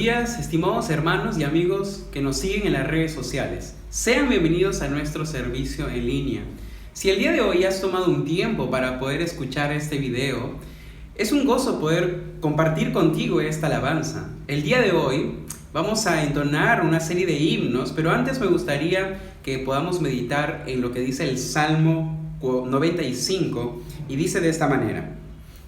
días, estimados hermanos y amigos que nos siguen en las redes sociales. Sean bienvenidos a nuestro servicio en línea. Si el día de hoy has tomado un tiempo para poder escuchar este video, es un gozo poder compartir contigo esta alabanza. El día de hoy vamos a entonar una serie de himnos, pero antes me gustaría que podamos meditar en lo que dice el Salmo 95 y dice de esta manera: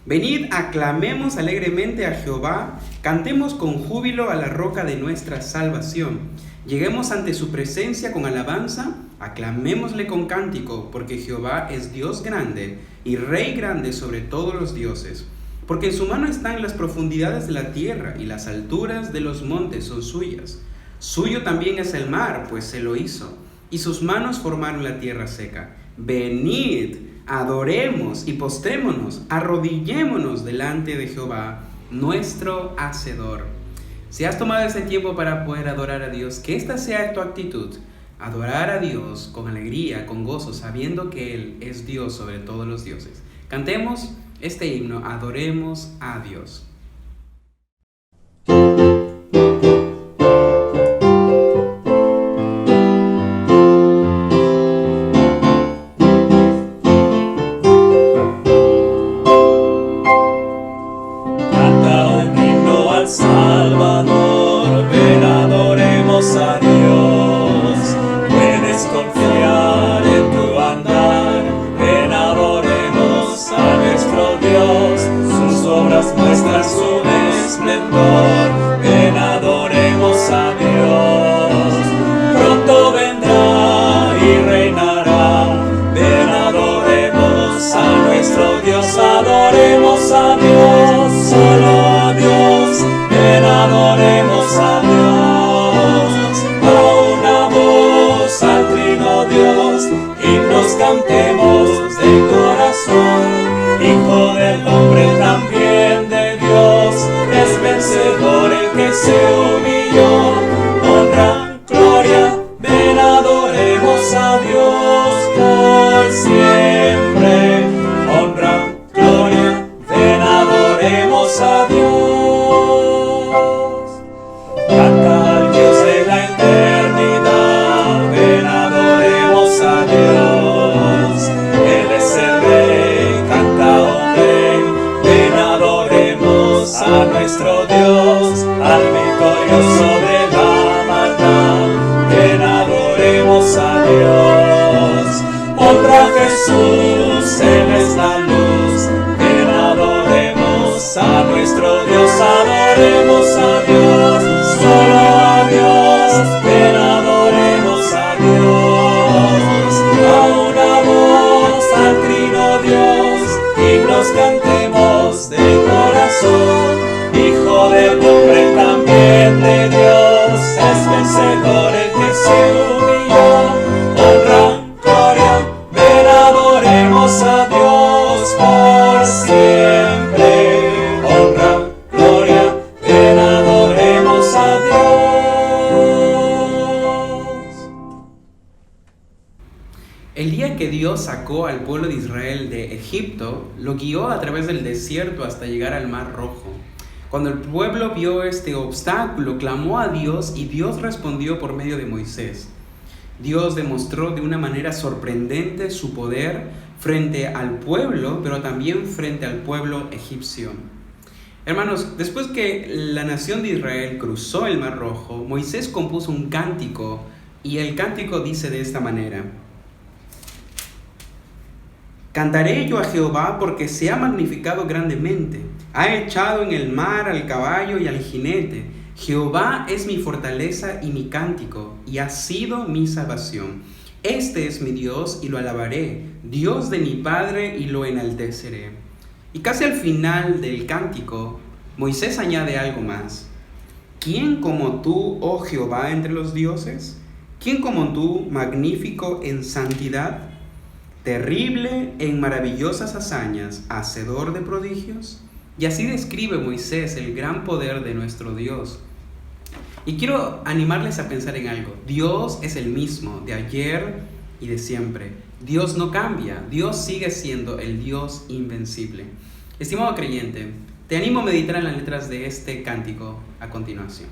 Venid, aclamemos alegremente a Jehová, cantemos con júbilo a la roca de nuestra salvación. Lleguemos ante su presencia con alabanza, aclamémosle con cántico, porque Jehová es Dios grande y Rey grande sobre todos los dioses. Porque en su mano están las profundidades de la tierra y las alturas de los montes son suyas. Suyo también es el mar, pues se lo hizo, y sus manos formaron la tierra seca. Venid, adoremos y postrémonos, arrodillémonos delante de Jehová, nuestro Hacedor. Si has tomado ese tiempo para poder adorar a Dios, que esta sea tu actitud, adorar a Dios con alegría, con gozo, sabiendo que Él es Dios sobre todos los dioses. Cantemos este himno, adoremos a Dios. Salvador, ven adoremos a Dios. Puedes confiar en tu andar, ven adoremos a nuestro Dios. Sus obras muestran su esplendor, ven adoremos a Dios. Pronto vendrá y reinará, ven adoremos a nuestro Dios. Adoremos a Dios, solo a Dios. Ven, adoremos a Dios, a una voz, al trino Dios, himnos cantemos de corazón. Hijo del hombre, también de Dios, es vencedor el que se humilló. Honra, gloria, ven, adoremos a Dios por siempre. Honra, gloria, ven, adoremos a Dios. Canta al Dios de la eternidad, ven adoremos a Dios. Él es el Rey, canta ven adoremos a nuestro Dios. Al victorioso de la maldad, ven adoremos a Dios. Honra a Jesús, Él es la luz, ven adoremos a nuestro Dios. Adoremos a Dios, solo a Dios, ven adoremos a Dios. A una voz, al trino Dios, himnos cantemos de corazón. Hijo del hombre, también de Dios, es vencedor el que se humilló. Honra, gloria, ven adoremos a Dios por siempre. Honra, gloria, ven adoremos a Dios. El día que Dios sacó al pueblo de Israel de Egipto, lo guió a través del desierto hasta llegar al Mar Rojo. Cuando el pueblo vio este obstáculo, clamó a Dios y Dios respondió por medio de Moisés. Dios demostró de una manera sorprendente su poder frente al pueblo, pero también frente al pueblo egipcio. Hermanos, después que la nación de Israel cruzó el Mar Rojo, Moisés compuso un cántico y el cántico dice de esta manera: Cantaré yo a Jehová porque se ha magnificado grandemente, ha echado en el mar al caballo y al jinete. Jehová es mi fortaleza y mi cántico, y ha sido mi salvación. Este es mi Dios y lo alabaré, Dios de mi Padre y lo enalteceré. Y casi al final del cántico, Moisés añade algo más. ¿Quién como tú, oh Jehová, entre los dioses? ¿Quién como tú, magnífico en santidad? Terrible en maravillosas hazañas, hacedor de prodigios. Y así describe Moisés el gran poder de nuestro Dios. Y quiero animarles a pensar en algo. Dios es el mismo de ayer y de siempre. Dios no cambia. Dios sigue siendo el Dios invencible. Estimado creyente, te animo a meditar en las letras de este cántico a continuación.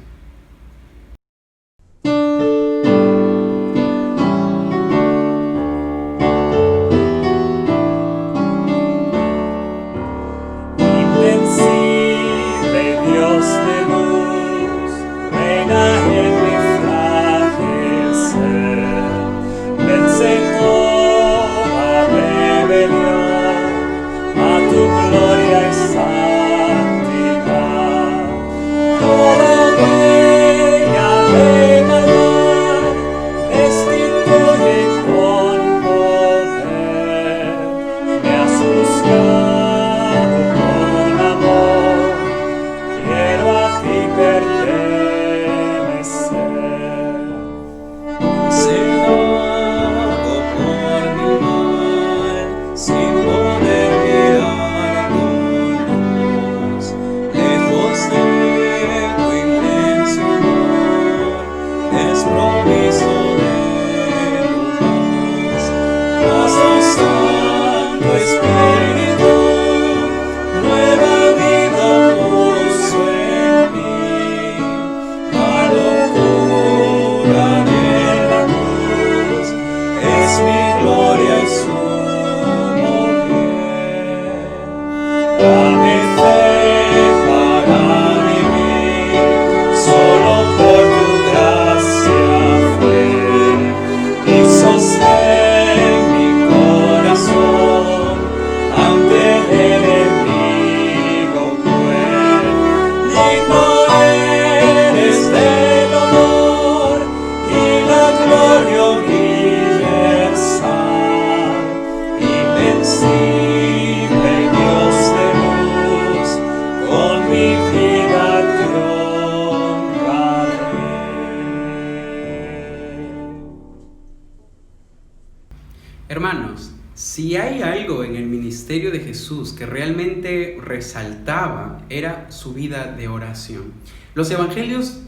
hay algo en el ministerio de Jesús que realmente resaltaba, era su vida de oración. Los evangelios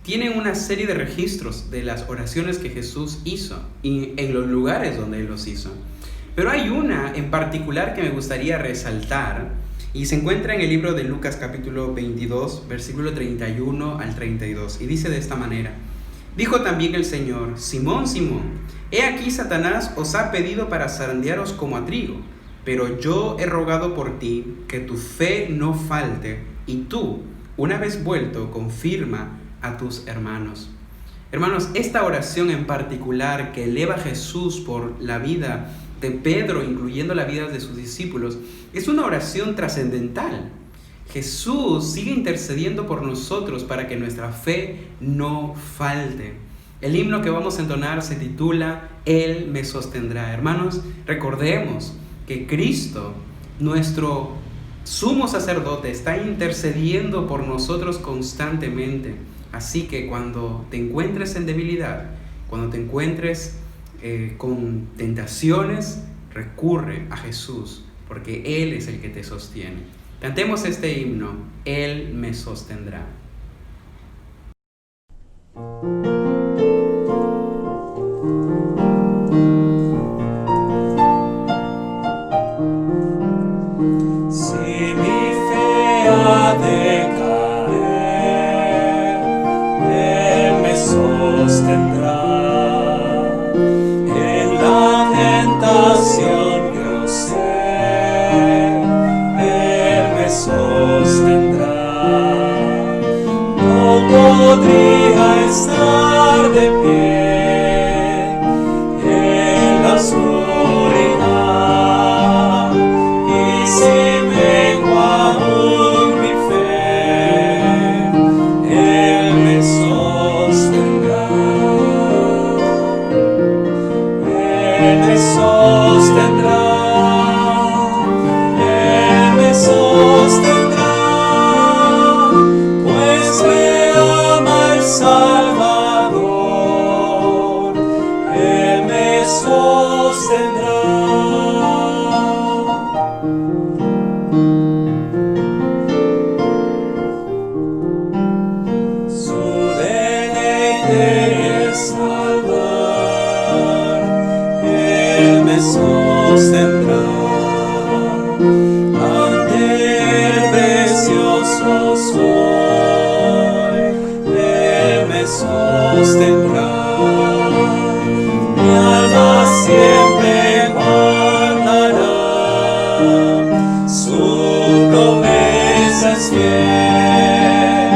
tienen una serie de registros de las oraciones que Jesús hizo y en los lugares donde Él los hizo. Pero hay una en particular que me gustaría resaltar y se encuentra en el libro de Lucas capítulo 22, versículo 31 al 32 y dice de esta manera: dijo también el Señor: Simón, Simón, he aquí Satanás os ha pedido para zarandearos como a trigo, pero yo he rogado por ti que tu fe no falte, y tú, una vez vuelto, confirma a tus hermanos. Hermanos, esta oración en particular que eleva Jesús por la vida de Pedro, incluyendo la vida de sus discípulos, es una oración trascendental. Jesús sigue intercediendo por nosotros para que nuestra fe no falte. El himno que vamos a entonar se titula Él me sostendrá. Hermanos, recordemos que Cristo, nuestro sumo sacerdote, está intercediendo por nosotros constantemente. Así que cuando te encuentres en debilidad, cuando te encuentres con tentaciones, recurre a Jesús, porque Él es el que te sostiene. Cantemos este himno, Él me sostendrá. Si mi fe ha de caer, Él me sostendrá. En la tentación yo sé, Él me sostendrá. No podría estar de pie en la oscuridad, y si mengua aún mi fe, Él me sostendrá. Él me sostendrá. Él me sostendrá, pues me ama el Salvador. Él me sostendrá. Su deleite es salvar. Él me sostendrá. Ante el precioso sol, Él me sostendrá. Mi alma siempre guardará, su promesa es fiel.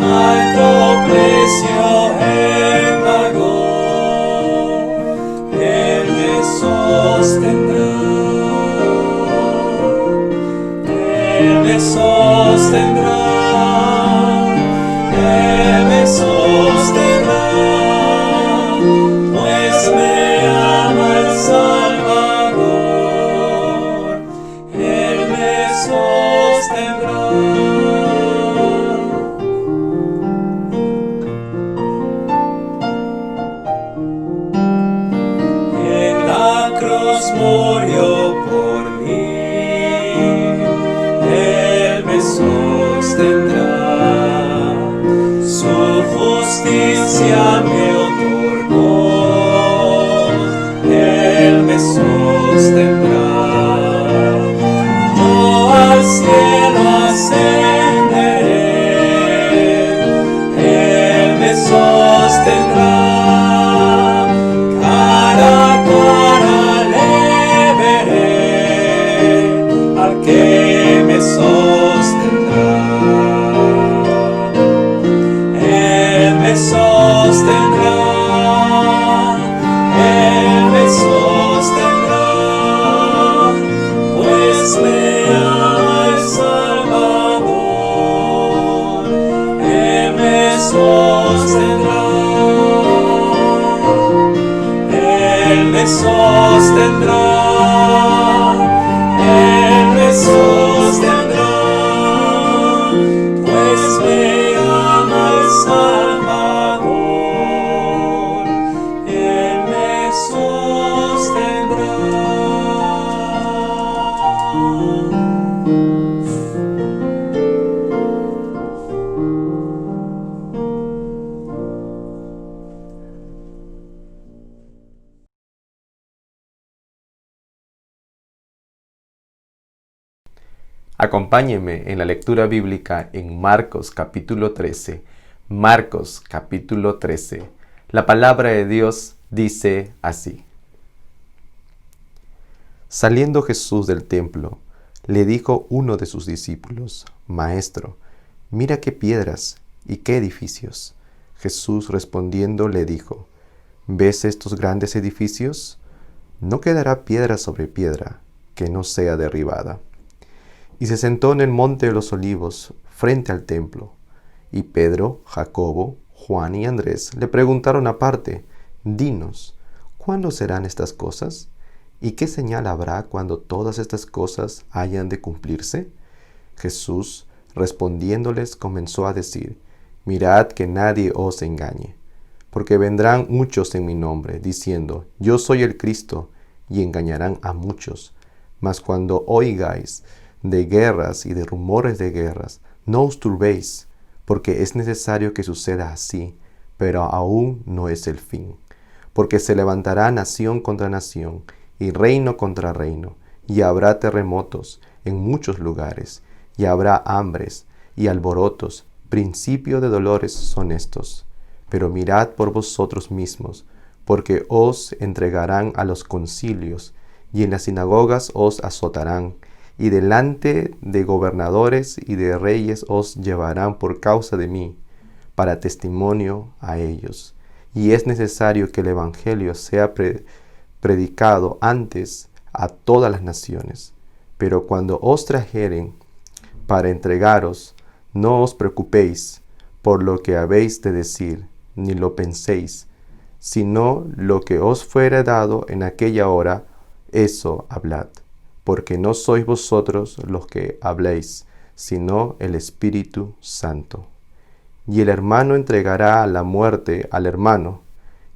Alto precio Él pagó, Él me sostendrá. Él me sostendrá. Él me sostendrá, pues me ama el Salvador. Él me sostendrá. En la cruz murió por mí, Él me sostendrá. Su justicia me otorgó, Él me sostendrá. Yo al cielo ascenderé, Él me sostendrá. Cara a cara le veré al que me sostendrá. Él me sostendrá. Él me sostendrá, pues me ama el Salvador. Él me sostendrá. Él me sostendrá. Él me sostendrá, pues me ama el Salvador. Él me sostendrá. Acompáñenme en la lectura bíblica en Marcos capítulo 13. Marcos capítulo 13. La palabra de Dios dice así. Saliendo Jesús del templo, le dijo uno de sus discípulos: Maestro, mira qué piedras y qué edificios. Jesús respondiendo le dijo: ¿Ves estos grandes edificios? No quedará piedra sobre piedra que no sea derribada. Y se sentó en el monte de los olivos, frente al templo. Y Pedro, Jacobo, Juan y Andrés le preguntaron aparte: Dinos, ¿cuándo serán estas cosas? ¿Y qué señal habrá cuando todas estas cosas hayan de cumplirse? Jesús, respondiéndoles, comenzó a decir: Mirad que nadie os engañe, porque vendrán muchos en mi nombre, diciendo: Yo soy el Cristo, y engañarán a muchos. Mas cuando oigáis de guerras y de rumores de guerras, no os turbéis, porque es necesario que suceda así, pero aún no es el fin. Porque se levantará nación contra nación, y reino contra reino, y habrá terremotos en muchos lugares, y habrá hambres y alborotos. Principio de dolores son estos. Pero mirad por vosotros mismos, porque os entregarán a los concilios, y en las sinagogas os azotarán, y delante de gobernadores y de reyes os llevarán por causa de mí, para testimonio a ellos. Y es necesario que el evangelio sea predicado antes a todas las naciones. Pero cuando os trajeren para entregaros, no os preocupéis por lo que habéis de decir, ni lo penséis, sino lo que os fuere dado en aquella hora, eso hablad. Porque no sois vosotros los que habléis, sino el Espíritu Santo. Y el hermano entregará a la muerte al hermano,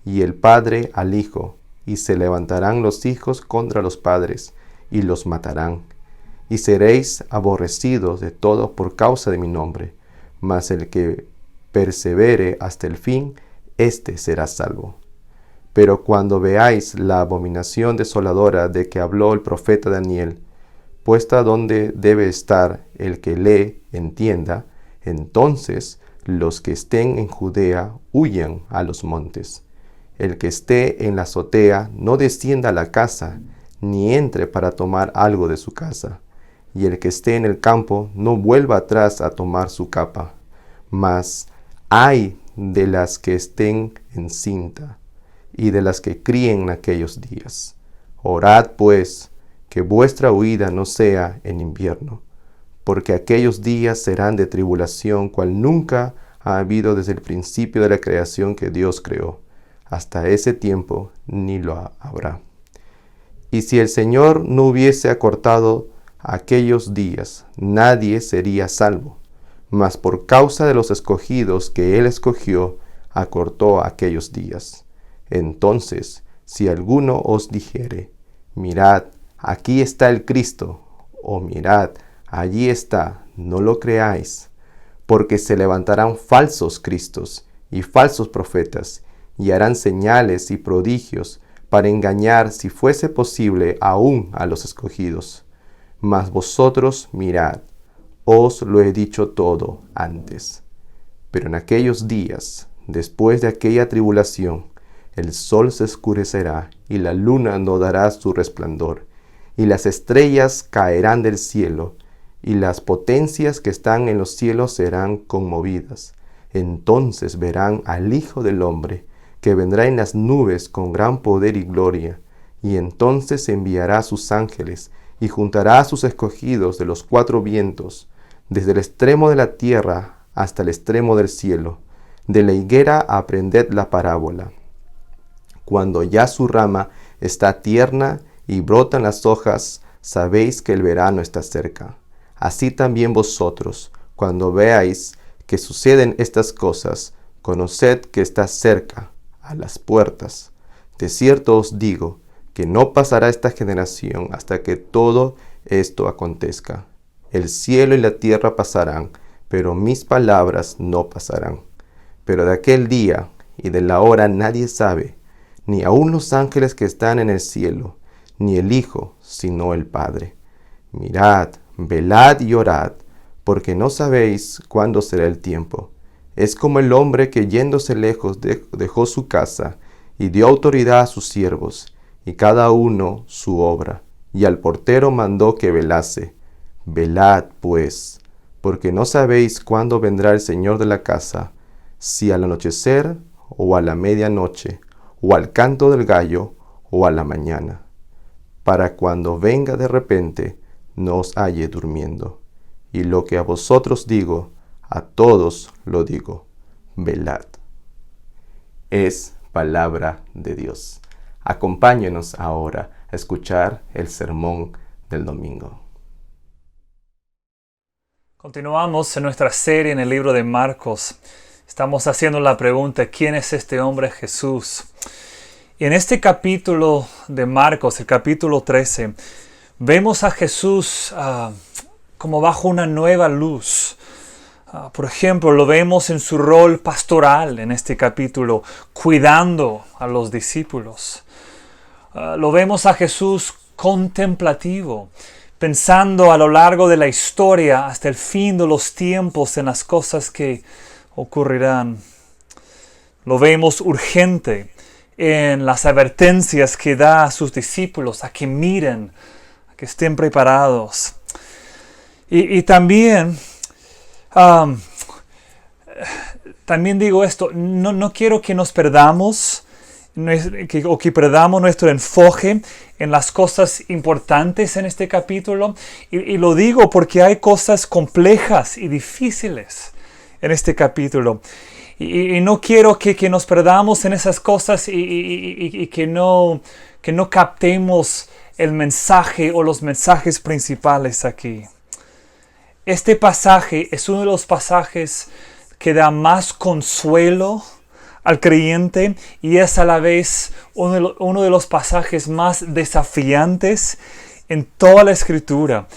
y el padre al hijo, y se levantarán los hijos contra los padres, y los matarán. Y seréis aborrecidos de todos por causa de mi nombre, mas el que persevere hasta el fin, éste será salvo. Pero cuando veáis la abominación desoladora de que habló el profeta Daniel, puesta donde debe estar el que lee, entienda, entonces los que estén en Judea huyan a los montes. El que esté en la azotea no descienda a la casa, ni entre para tomar algo de su casa. Y el que esté en el campo no vuelva atrás a tomar su capa. Mas ay de las que estén encinta, y de las que críen en aquellos días. Orad pues, que vuestra huida no sea en invierno, porque aquellos días serán de tribulación, cual nunca ha habido desde el principio de la creación que Dios creó. Hasta ese tiempo ni lo habrá. Y si el Señor no hubiese acortado aquellos días, nadie sería salvo. Mas por causa de los escogidos que Él escogió, acortó aquellos días. Entonces, si alguno os dijere: Mirad, aquí está el Cristo, o mirad, allí está, no lo creáis, porque se levantarán falsos cristos y falsos profetas, y harán señales y prodigios para engañar, si fuese posible, aún a los escogidos. Mas vosotros mirad, os lo he dicho todo antes. Pero en aquellos días, después de aquella tribulación, el sol se oscurecerá, y la luna no dará su resplandor, y las estrellas caerán del cielo, y las potencias que están en los cielos serán conmovidas. Entonces verán al Hijo del Hombre, que vendrá en las nubes con gran poder y gloria, y entonces enviará a sus ángeles, y juntará a sus escogidos de los cuatro vientos, desde el extremo de la tierra hasta el extremo del cielo. De la higuera aprended la parábola. Cuando ya su rama está tierna y brotan las hojas, sabéis que el verano está cerca. Así también vosotros, cuando veáis que suceden estas cosas, conoced que está cerca, a las puertas. De cierto os digo, que no pasará esta generación hasta que todo esto acontezca. El cielo y la tierra pasarán, pero mis palabras no pasarán. Pero de aquel día y de la hora nadie sabe, ni aun los ángeles que están en el cielo, ni el Hijo, sino el Padre. Mirad, velad y orad, porque no sabéis cuándo será el tiempo. Es como el hombre que yéndose lejos dejó su casa y dio autoridad a sus siervos, y cada uno su obra, y al portero mandó que velase. Velad, pues, porque no sabéis cuándo vendrá el Señor de la casa, si al anochecer, o a la medianoche, o al canto del gallo, o a la mañana, para cuando venga de repente, no os halle durmiendo. Y lo que a vosotros digo, a todos lo digo, velad. Es palabra de Dios. Acompáñenos ahora a escuchar el sermón del domingo. Continuamos en nuestra serie en el libro de Marcos. Estamos haciendo la pregunta, ¿quién es este hombre Jesús? Y en este capítulo de Marcos, el capítulo 13, vemos a Jesús como bajo una nueva luz. Por ejemplo, lo vemos en su rol pastoral en este capítulo, cuidando a los discípulos. Lo vemos a Jesús contemplativo, pensando a lo largo de la historia hasta el fin de los tiempos en las cosas que ocurrirán. Lo vemos urgente en las advertencias que da a sus discípulos, a que miren, a que estén preparados. Y también digo esto, no quiero que nos perdamos o que perdamos nuestro enfoque en las cosas importantes en este capítulo. Y lo digo porque hay cosas complejas y difíciles en este capítulo. Y no quiero que nos perdamos en esas cosas y que no captemos el mensaje o los mensajes principales aquí. Este pasaje es uno de los pasajes que da más consuelo al creyente y es a la vez uno de los pasajes más desafiantes en toda la Escritura.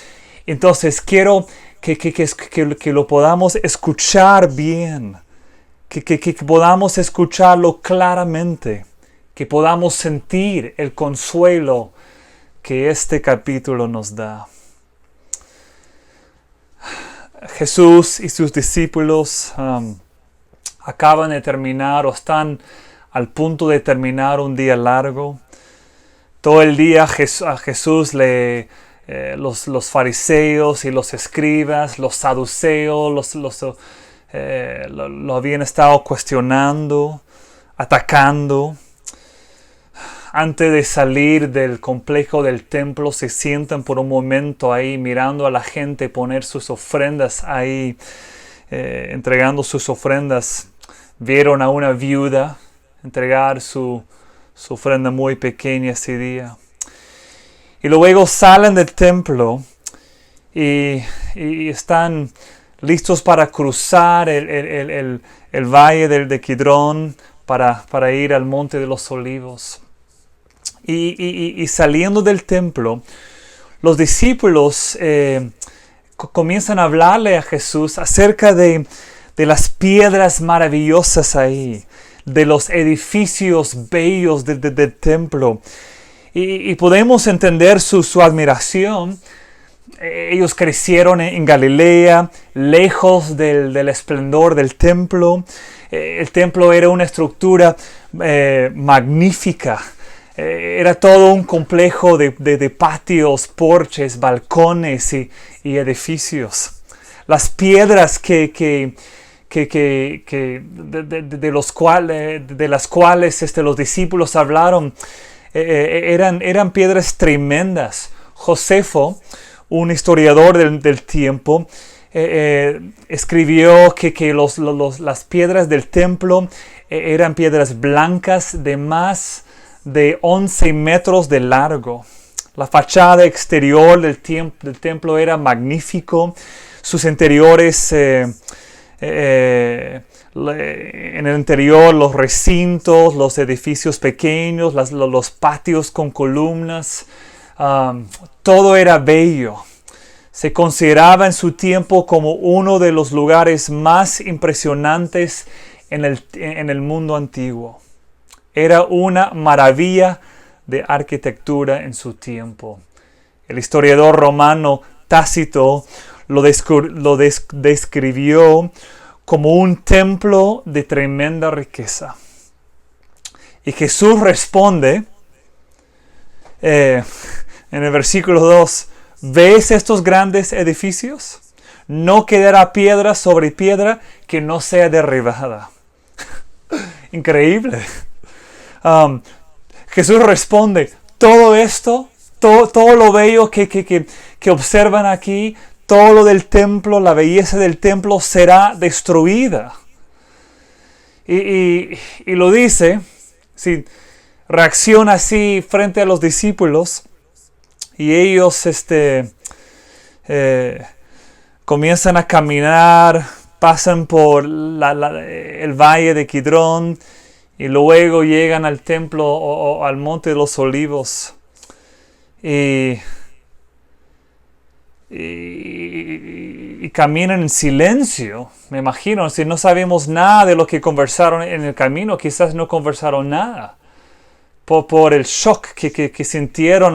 Entonces quiero que lo podamos escuchar bien, que podamos escucharlo claramente, que podamos sentir el consuelo que este capítulo nos da. Jesús y sus discípulos acaban de terminar o están al punto de terminar un día largo. Todo el día a Jesús los fariseos y los escribas, los saduceos, lo habían estado cuestionando, atacando. Antes de salir del complejo del templo, se sientan por un momento ahí mirando a la gente poner sus ofrendas ahí, entregando sus ofrendas. Vieron a una viuda entregar su ofrenda muy pequeña ese día. Y luego salen del templo y están listos para cruzar el valle de Kidrón para ir al monte de los olivos. Y saliendo del templo, los discípulos comienzan a hablarle a Jesús acerca de las piedras maravillosas ahí, de los edificios bellos del templo. Y podemos entender su admiración. Ellos crecieron en Galilea, lejos del esplendor del templo. El templo era una estructura magnífica. Era todo un complejo de patios, porches, balcones y edificios. Las piedras de las cuales los discípulos hablaron eran piedras tremendas. Josefo, un historiador del tiempo, escribió que las piedras del templo eran piedras blancas de más de 11 metros de largo. La fachada exterior del templo era magnífico. Sus interiores, en el interior, los recintos, los edificios pequeños, los patios con columnas, todo era bello. Se consideraba en su tiempo como uno de los lugares más impresionantes en el mundo antiguo. Era una maravilla de arquitectura en su tiempo. El historiador romano Tácito lo describió como un templo de tremenda riqueza. Y Jesús responde en el versículo 2, ¿ves estos grandes edificios? No quedará piedra sobre piedra que no sea derribada. Increíble. Jesús responde, todo esto, todo lo bello que observan aquí, todo lo del templo, la belleza del templo será destruida. Y lo dice, sí, reacciona así frente a los discípulos y ellos comienzan a caminar, pasan por el valle de Kidrón y luego llegan al templo o al monte de los olivos y caminan en silencio. Me imagino, si no sabemos nada de lo que conversaron en el camino, quizás no conversaron nada por el shock que sintieron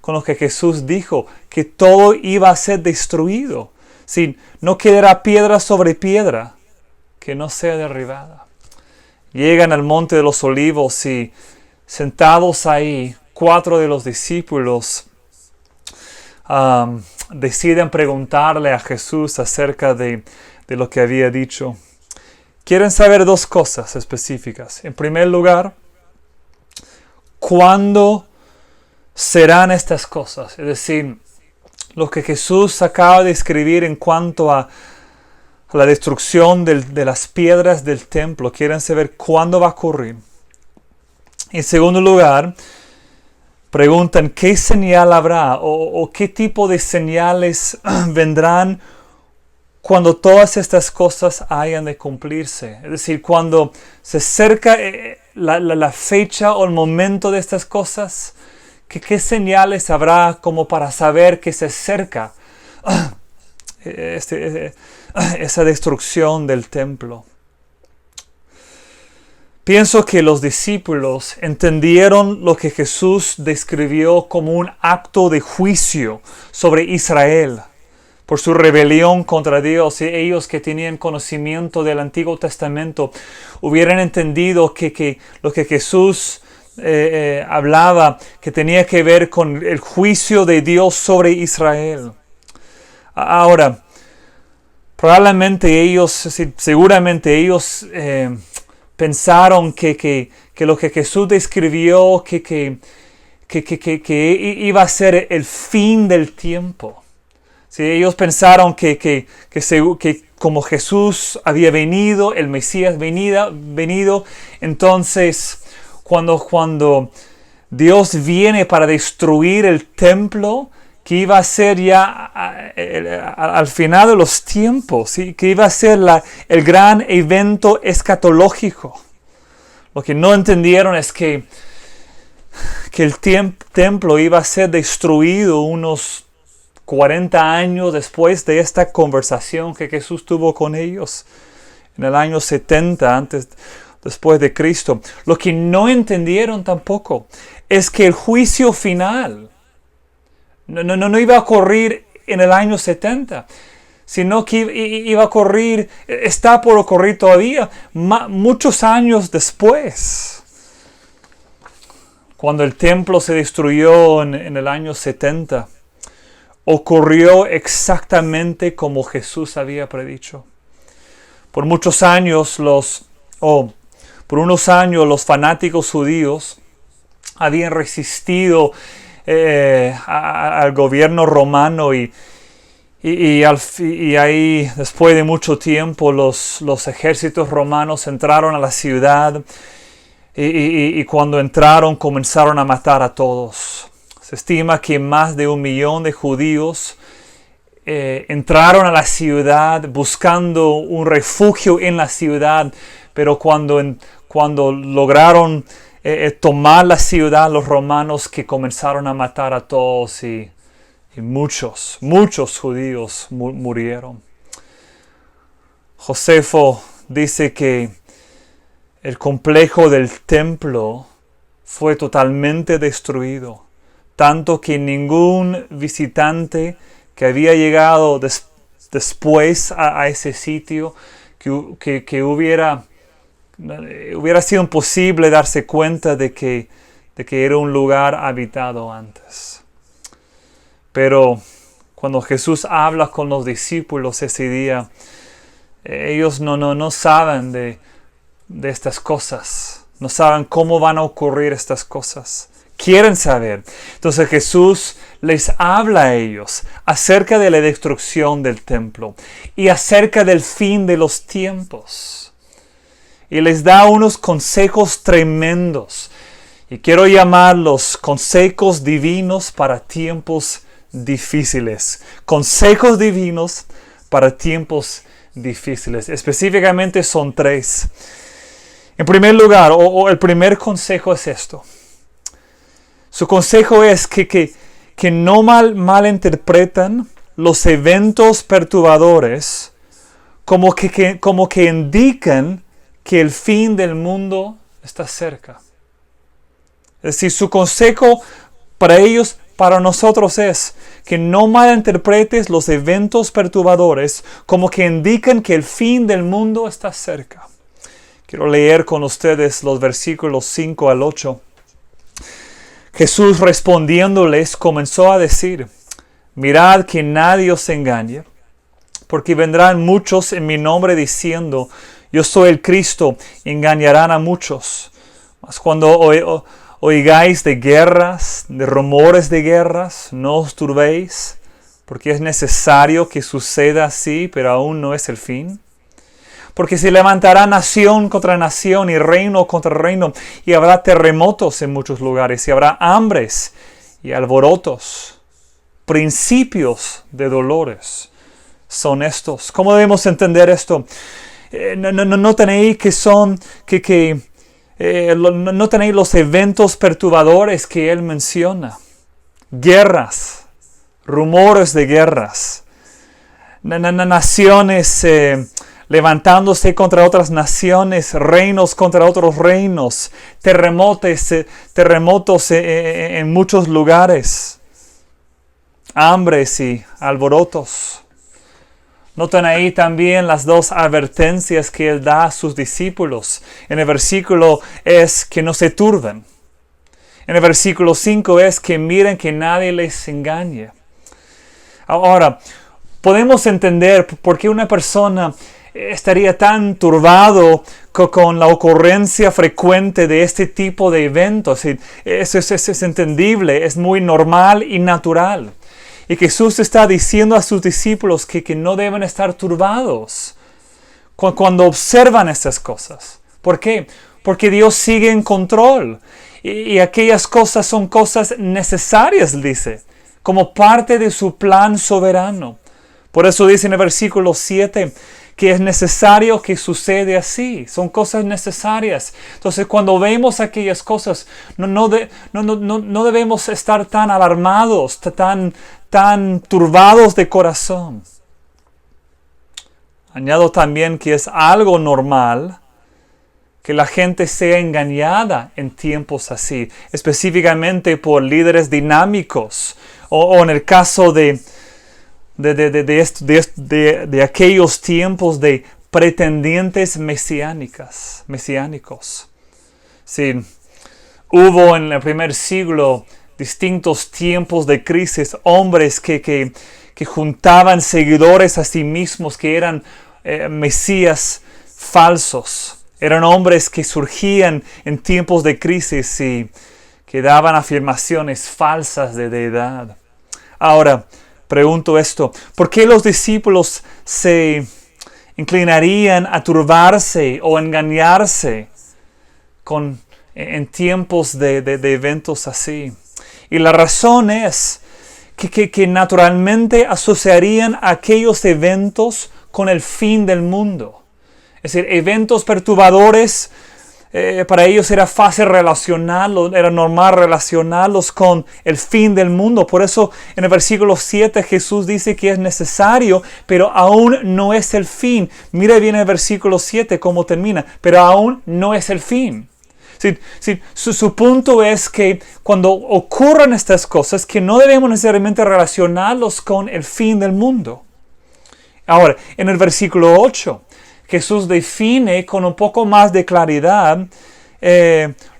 con lo que Jesús dijo, que todo iba a ser destruido. Sí, no quedará piedra sobre piedra que no sea derribada. Llegan al monte de los olivos y sentados ahí, 4 de los discípulos deciden preguntarle a Jesús acerca de lo que había dicho. Quieren saber 2 cosas específicas. En primer lugar, ¿cuándo serán estas cosas? Es decir, lo que Jesús acaba de escribir en cuanto a la destrucción de las piedras del templo. Quieren saber cuándo va a ocurrir. En segundo lugar, preguntan qué señal habrá o qué tipo de señales vendrán cuando todas estas cosas hayan de cumplirse. Es decir, cuando se acerca la fecha o el momento de estas cosas, ¿qué señales habrá como para saber que se acerca esa destrucción del templo? Pienso que los discípulos entendieron lo que Jesús describió como un acto de juicio sobre Israel por su rebelión contra Dios, y ellos que tenían conocimiento del Antiguo Testamento hubieran entendido que lo que Jesús hablaba, que tenía que ver con el juicio de Dios sobre Israel. Ahora, seguramente ellos pensaron que lo que Jesús describió, que iba a ser el fin del tiempo. Sí, ellos pensaron que como Jesús había venido, el Mesías venido, entonces cuando Dios viene para destruir el templo, que iba a ser ya al final de los tiempos, ¿sí? Que iba a ser el gran evento escatológico. Lo que no entendieron es que el templo iba a ser destruido unos 40 años después de esta conversación que Jesús tuvo con ellos, en el año 70 después de Cristo. Lo que no entendieron tampoco es que el juicio final no iba a ocurrir en el año 70, sino que iba a ocurrir, está por ocurrir todavía, muchos años después. Cuando el templo se destruyó en el año 70, ocurrió exactamente como Jesús había predicho. Por unos años los fanáticos judíos habían resistido al gobierno romano y ahí, después de mucho tiempo, los ejércitos romanos entraron a la ciudad y cuando entraron comenzaron a matar a todos. Se estima que más de 1 millón de judíos entraron a la ciudad buscando un refugio en la ciudad, pero cuando lograron tomar la ciudad, los romanos que comenzaron a matar a todos y muchos judíos murieron. Josefo dice que el complejo del templo fue totalmente destruido, tanto que ningún visitante que había llegado después a ese sitio, que hubiera sido imposible darse cuenta de que era un lugar habitado antes. Pero cuando Jesús habla con los discípulos ese día, ellos no saben de estas cosas. No saben cómo van a ocurrir estas cosas. Quieren saber. Entonces Jesús les habla a ellos acerca de la destrucción del templo y acerca del fin de los tiempos. Y les da unos consejos tremendos. Y quiero llamarlos consejos divinos para tiempos difíciles. Consejos divinos para tiempos difíciles. Específicamente son 3. En primer lugar, o el primer consejo es esto. Su consejo es que no malinterpretan los eventos perturbadores como que indican que el fin del mundo está cerca. Es decir, su consejo para ellos, para nosotros es que no malinterpretes los eventos perturbadores como que indican que el fin del mundo está cerca. Quiero leer con ustedes los versículos 5 al 8. Jesús respondiéndoles comenzó a decir: mirad que nadie os engañe, porque vendrán muchos en mi nombre diciendo: yo soy el Cristo, y engañarán a muchos. Mas cuando oigáis de guerras, de rumores de guerras, no os turbéis, porque es necesario que suceda así, pero aún no es el fin. Porque se levantará nación contra nación y reino contra reino, y habrá terremotos en muchos lugares, y habrá hambres y alborotos. Principios de dolores son estos. ¿Cómo debemos entender esto? No tenéis no tenéis los eventos perturbadores que él menciona. Guerras, rumores de guerras, naciones levantándose contra otras naciones, reinos contra otros reinos, terremotos en muchos lugares, hambres y alborotos. Notan ahí también las 2 advertencias que él da a sus discípulos. En el versículo es que no se turben. En el versículo 5 es que miren que nadie les engañe. Ahora, podemos entender por qué una persona estaría tan turbado con la ocurrencia frecuente de este tipo de eventos. Eso es entendible, es muy normal y natural. Y Jesús está diciendo a sus discípulos que no deben estar turbados cuando observan estas cosas. ¿Por qué? Porque Dios sigue en control. Y aquellas cosas son cosas necesarias, dice, como parte de su plan soberano. Por eso dice en el versículo 7 que es necesario que suceda así. Son cosas necesarias. Entonces, cuando vemos aquellas cosas, no debemos estar tan alarmados, tan turbados de corazón. Añado también que es algo normal que la gente sea engañada en tiempos así, específicamente por líderes dinámicos, o en el caso de aquellos tiempos de pretendientes mesiánicos. Sí, hubo en el primer siglo distintos tiempos de crisis, hombres que juntaban seguidores a sí mismos, que eran mesías falsos. Eran hombres que surgían en tiempos de crisis y que daban afirmaciones falsas de deidad. Ahora, pregunto esto: ¿por qué los discípulos se inclinarían a turbarse o engañarse en tiempos de eventos así? Y la razón es que naturalmente asociarían aquellos eventos con el fin del mundo. Es decir, eventos perturbadores, para ellos era fácil relacionarlos, era normal relacionarlos con el fin del mundo. Por eso en el versículo 7 Jesús dice que es necesario, pero aún no es el fin. Mira bien el versículo 7 cómo termina, pero aún no es el fin. Su punto es que cuando ocurran estas cosas, que no debemos necesariamente relacionarlos con el fin del mundo. Ahora, en el versículo 8, Jesús define con un poco más de claridad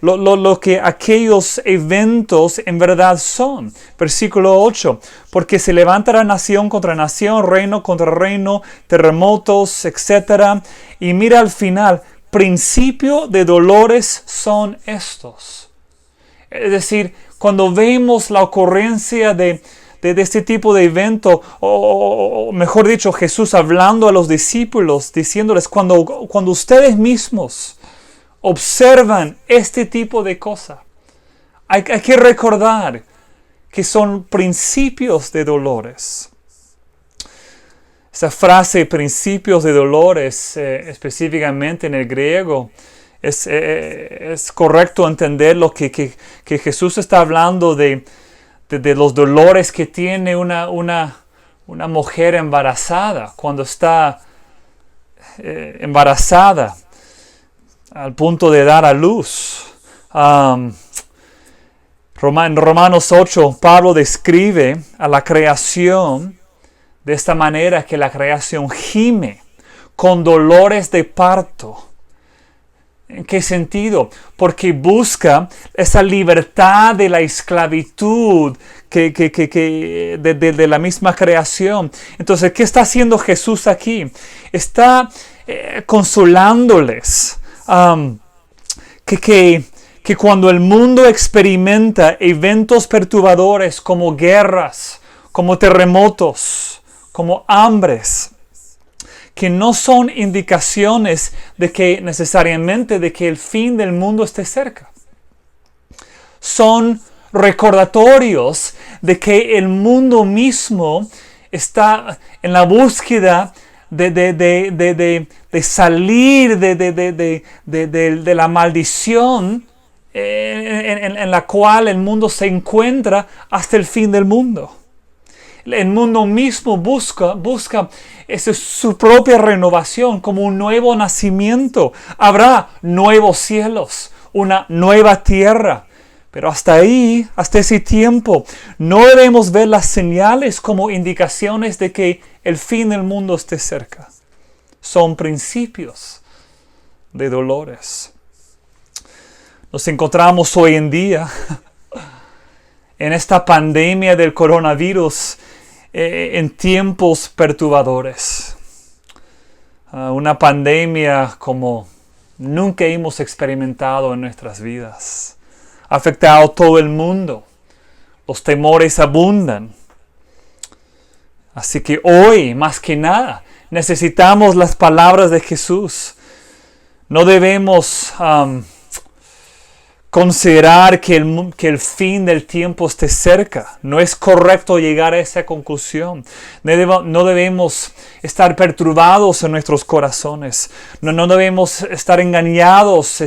lo que aquellos eventos en verdad son. Versículo 8, porque se levantará nación contra nación, reino contra reino, terremotos, etc. Y mira al final, principio de dolores son estos. Es decir, cuando vemos la ocurrencia de este tipo de evento, o mejor dicho, Jesús hablando a los discípulos, diciéndoles, cuando ustedes mismos observan este tipo de cosas, hay que recordar que son principios de dolores. Esa frase, principios de dolores, específicamente en el griego, es correcto entender lo que Jesús está hablando de los dolores que tiene una mujer embarazada cuando está embarazada al punto de dar a luz. En Romanos 8, Pablo describe a la creación de esta manera, que la creación gime con dolores de parto. ¿En qué sentido? Porque busca esa libertad de la esclavitud de la misma creación. Entonces, ¿qué está haciendo Jesús aquí? Está consolándoles que cuando el mundo experimenta eventos perturbadores como guerras, como terremotos, como hambres, que no son indicaciones de que necesariamente de que el fin del mundo esté cerca. Son recordatorios de que el mundo mismo está en la búsqueda de salir de la maldición en la cual el mundo se encuentra hasta el fin del mundo. El mundo mismo busca su propia renovación como un nuevo nacimiento. Habrá nuevos cielos, una nueva tierra. Pero hasta ese tiempo, no debemos ver las señales como indicaciones de que el fin del mundo esté cerca. Son principios de dolores. Nos encontramos hoy en día en esta pandemia del coronavirus, en tiempos perturbadores. Una pandemia como nunca hemos experimentado en nuestras vidas. Ha afectado a todo el mundo. Los temores abundan. Así que hoy, más que nada, necesitamos las palabras de Jesús. No debemos considerar que el fin del tiempo esté cerca. No es correcto llegar a esa conclusión. No debemos estar perturbados en nuestros corazones. No debemos estar engañados,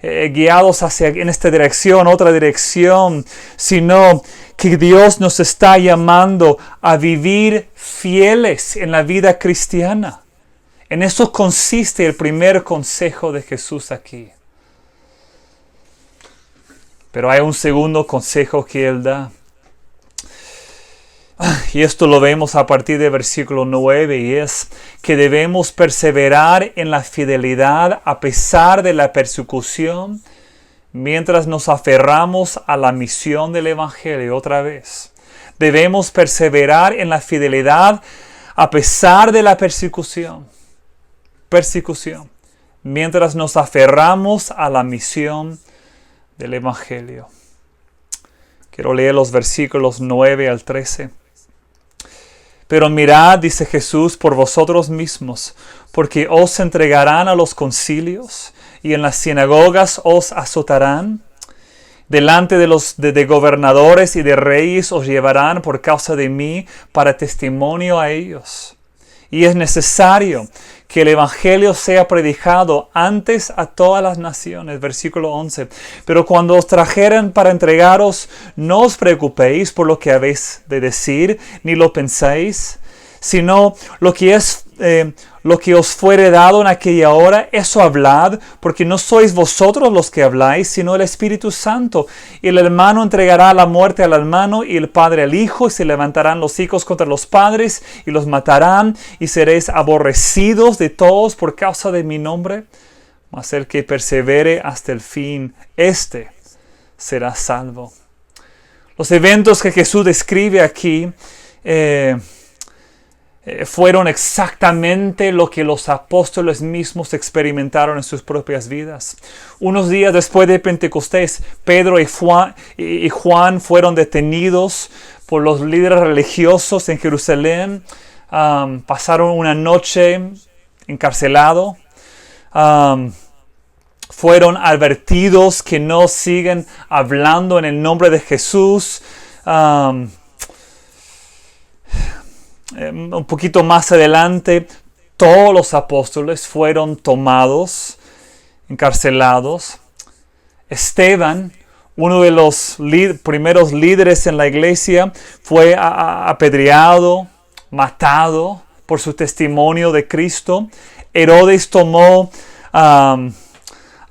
guiados en esta dirección, otra dirección, sino que Dios nos está llamando a vivir fieles en la vida cristiana. En eso consiste el primer consejo de Jesús aquí. Pero hay un segundo consejo que Él da. Y esto lo vemos a partir del versículo 9, y es que debemos perseverar en la fidelidad a pesar de la persecución, mientras nos aferramos a la misión del Evangelio. Otra vez, debemos perseverar en la fidelidad a pesar de la persecución, mientras nos aferramos a la misión del Evangelio. Quiero leer los versículos 9 al 13. Pero mirad, dice Jesús, por vosotros mismos, porque os entregarán a los concilios, y en las sinagogas os azotarán. Delante de gobernadores y de reyes os llevarán por causa de mí para testimonio a ellos. Y es necesario que el Evangelio sea predicado antes a todas las naciones. Versículo 11. Pero cuando os trajeren para entregaros, no os preocupéis por lo que habéis de decir, ni lo penséis, sino lo que lo que os fuere dado en aquella hora, eso hablad, porque no sois vosotros los que habláis, sino el Espíritu Santo. Y el hermano entregará la muerte al hermano, y el padre al hijo, y se levantarán los hijos contra los padres, y los matarán, y seréis aborrecidos de todos por causa de mi nombre. Mas el que persevere hasta el fin, éste será salvo. Los eventos que Jesús describe aquí fueron exactamente lo que los apóstoles mismos experimentaron en sus propias vidas. Unos días después de Pentecostés, Pedro y Juan fueron detenidos por los líderes religiosos en Jerusalén. Pasaron una noche encarcelados. Fueron advertidos que no sigan hablando en el nombre de Jesús. Un poquito más adelante, todos los apóstoles fueron tomados, encarcelados. Esteban, uno de los primeros líderes en la iglesia, fue apedreado, matado por su testimonio de Cristo. Herodes tomó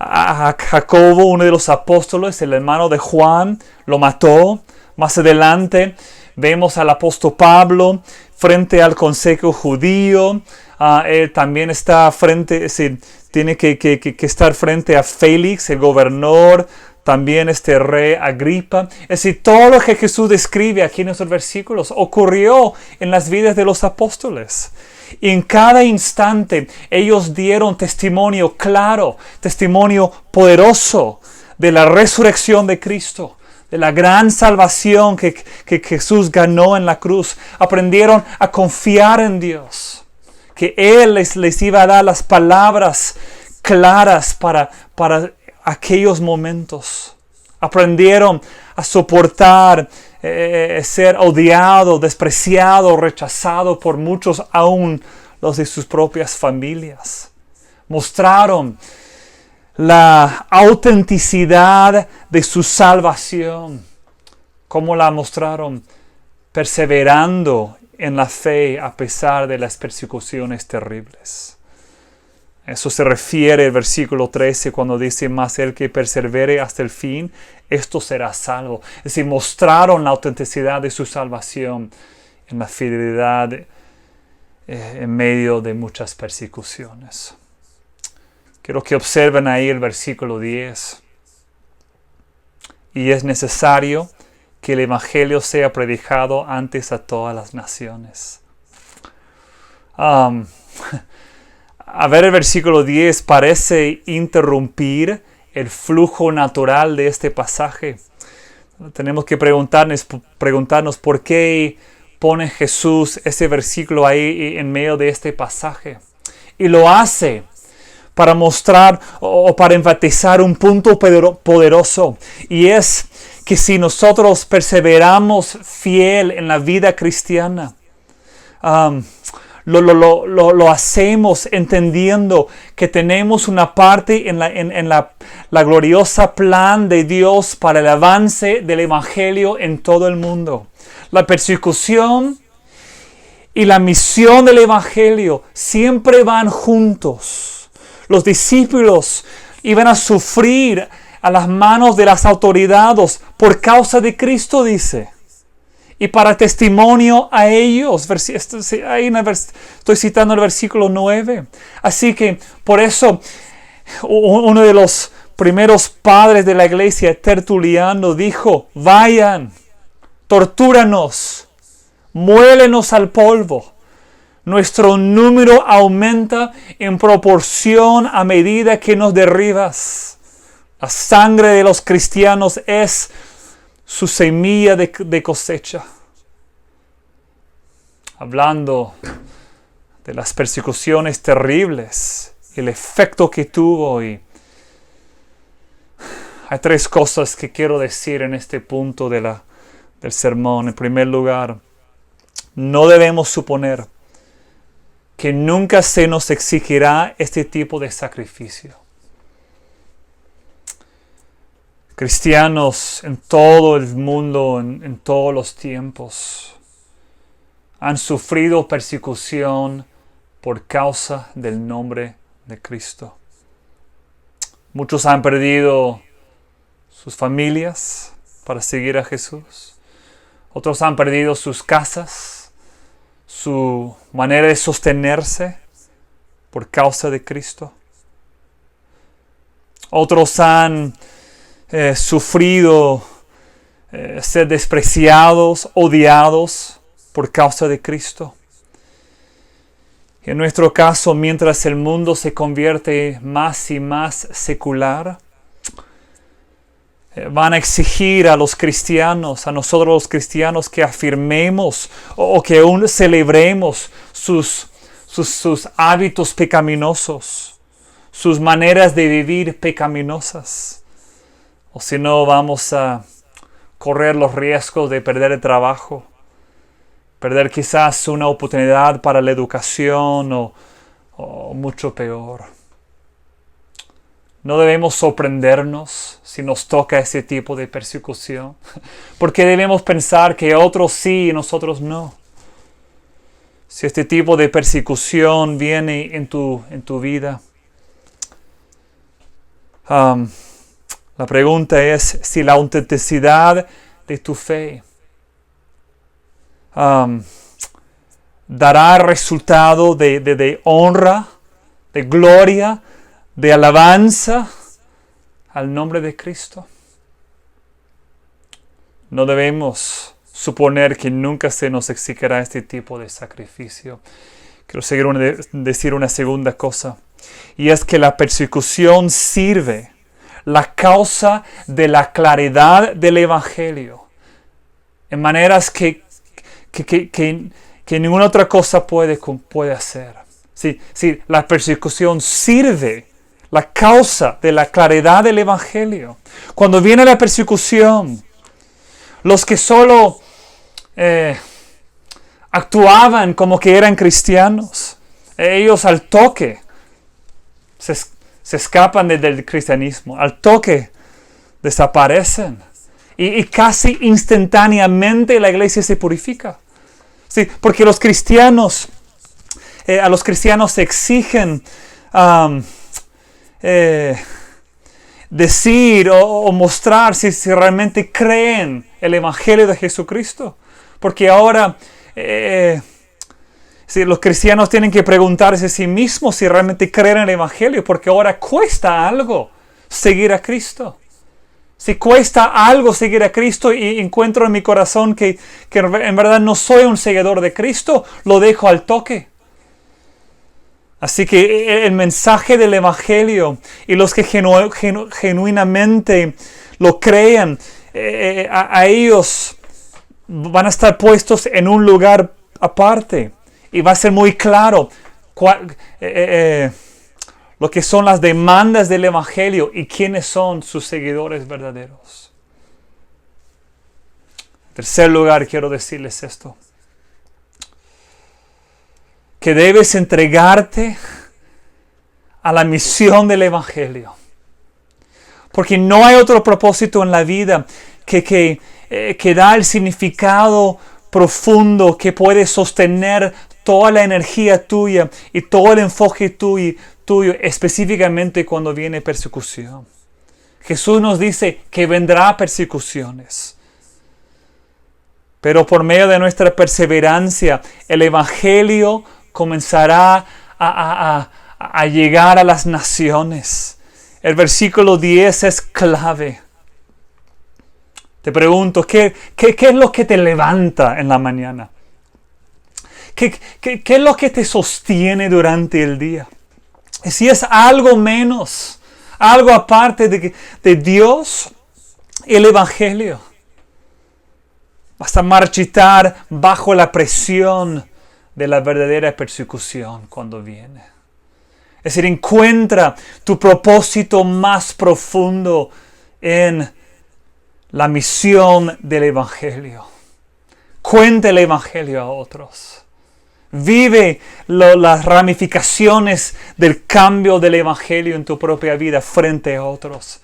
a Jacobo, uno de los apóstoles, el hermano de Juan, lo mató. Más adelante vemos al apóstol Pablo frente al consejo judío. Él también está tiene que estar frente a Félix, el gobernador, también rey Agripa. Es decir, todo lo que Jesús describe aquí en estos versículos ocurrió en las vidas de los apóstoles. Y en cada instante ellos dieron testimonio claro, testimonio poderoso de la resurrección de Cristo, de la gran salvación que Jesús ganó en la cruz. Aprendieron a confiar en Dios, que Él les iba a dar las palabras claras para aquellos momentos. Aprendieron a soportar ser odiado, despreciado, rechazado por muchos, aún los de sus propias familias. Mostraron la autenticidad de su salvación. ¿Cómo la mostraron? Perseverando en la fe a pesar de las persecuciones terribles. Eso se refiere al versículo 13 cuando dice: mas el que persevere hasta el fin, esto será salvo. Es decir, mostraron la autenticidad de su salvación en la fidelidad en medio de muchas persecuciones. Quiero que observen ahí el versículo 10. Y es necesario que el Evangelio sea predicado antes a todas las naciones. A ver, el versículo 10 parece interrumpir el flujo natural de este pasaje. Tenemos que preguntarnos por qué pone Jesús ese versículo ahí en medio de este pasaje. Y lo hace para mostrar o para enfatizar un punto poderoso. Y es que si nosotros perseveramos fiel en la vida cristiana, lo hacemos entendiendo que tenemos una parte en la gloriosa plan de Dios para el avance del Evangelio en todo el mundo. La persecución y la misión del Evangelio siempre van juntos. Los discípulos iban a sufrir a las manos de las autoridades por causa de Cristo, dice. Y para testimonio a ellos, estoy citando el versículo 9. Así que por eso uno de los primeros padres de la iglesia, Tertuliano, dijo: vayan, tortúranos, muélenos al polvo. Nuestro número aumenta en proporción a medida que nos derribas. La sangre de los cristianos es su semilla de cosecha. Hablando de las persecuciones terribles, el efecto que tuvo. Y hay tres cosas que quiero decir en este punto del sermón. En primer lugar, no debemos suponer que nunca se nos exigirá este tipo de sacrificio. Cristianos en todo el mundo, en todos los tiempos, han sufrido persecución por causa del nombre de Cristo. Muchos han perdido sus familias para seguir a Jesús. Otros han perdido sus casas, su manera de sostenerse por causa de Cristo. Otros han sufrido ser despreciados, odiados por causa de Cristo. En nuestro caso, mientras el mundo se convierte más y más secular, van a exigir a los cristianos, a nosotros los cristianos, que afirmemos o que aún celebremos sus hábitos pecaminosos, sus maneras de vivir pecaminosas. O si no, vamos a correr los riesgos de perder el trabajo, perder quizás una oportunidad para la educación o mucho peor. No debemos sorprendernos si nos toca ese tipo de persecución, porque debemos pensar que otros sí y nosotros no. Si este tipo de persecución viene en tu vida, la pregunta es si la autenticidad de tu fe dará resultado de honra, de gloria, de alabanza al nombre de Cristo. No debemos suponer que nunca se nos exigirá este tipo de sacrificio. Quiero decir una segunda cosa, y es que la persecución sirve la causa de la claridad del Evangelio en maneras que ninguna otra cosa puede hacer. Sí, la persecución sirve la causa de la claridad del Evangelio. Cuando viene la persecución, los que solo actuaban como que eran cristianos, ellos al toque se escapan del cristianismo, al toque desaparecen y casi instantáneamente la iglesia se purifica. Sí, porque los cristianos, a los cristianos se exigen decir o mostrar si realmente creen el Evangelio de Jesucristo. Porque ahora los cristianos tienen que preguntarse a sí mismos si realmente creen en el Evangelio, porque ahora cuesta algo seguir a Cristo. Si cuesta algo seguir a Cristo y encuentro en mi corazón que en verdad no soy un seguidor de Cristo, lo dejo al toque. Así que el mensaje del Evangelio y los que genuinamente lo crean, a ellos van a estar puestos en un lugar aparte. Y va a ser muy claro lo que son las demandas del Evangelio y quiénes son sus seguidores verdaderos. En tercer lugar, quiero decirles esto: que debes entregarte a la misión del Evangelio. Porque no hay otro propósito en la vida que da el significado profundo que puede sostener toda la energía tuya y todo el enfoque tuyo, específicamente cuando viene persecución. Jesús nos dice que vendrá persecuciones. Pero por medio de nuestra perseverancia, el Evangelio comenzará a llegar a las naciones. El versículo 10 es clave. Te pregunto, ¿qué es lo que te levanta en la mañana? ¿Qué es lo que te sostiene durante el día? Y si es algo menos, algo aparte de Dios y el Evangelio, vas a marchitar bajo la presión de la verdadera persecución cuando viene. Es decir, encuentra tu propósito más profundo en la misión del Evangelio. Cuenta el Evangelio a otros. Vive las ramificaciones del cambio del Evangelio en tu propia vida frente a otros.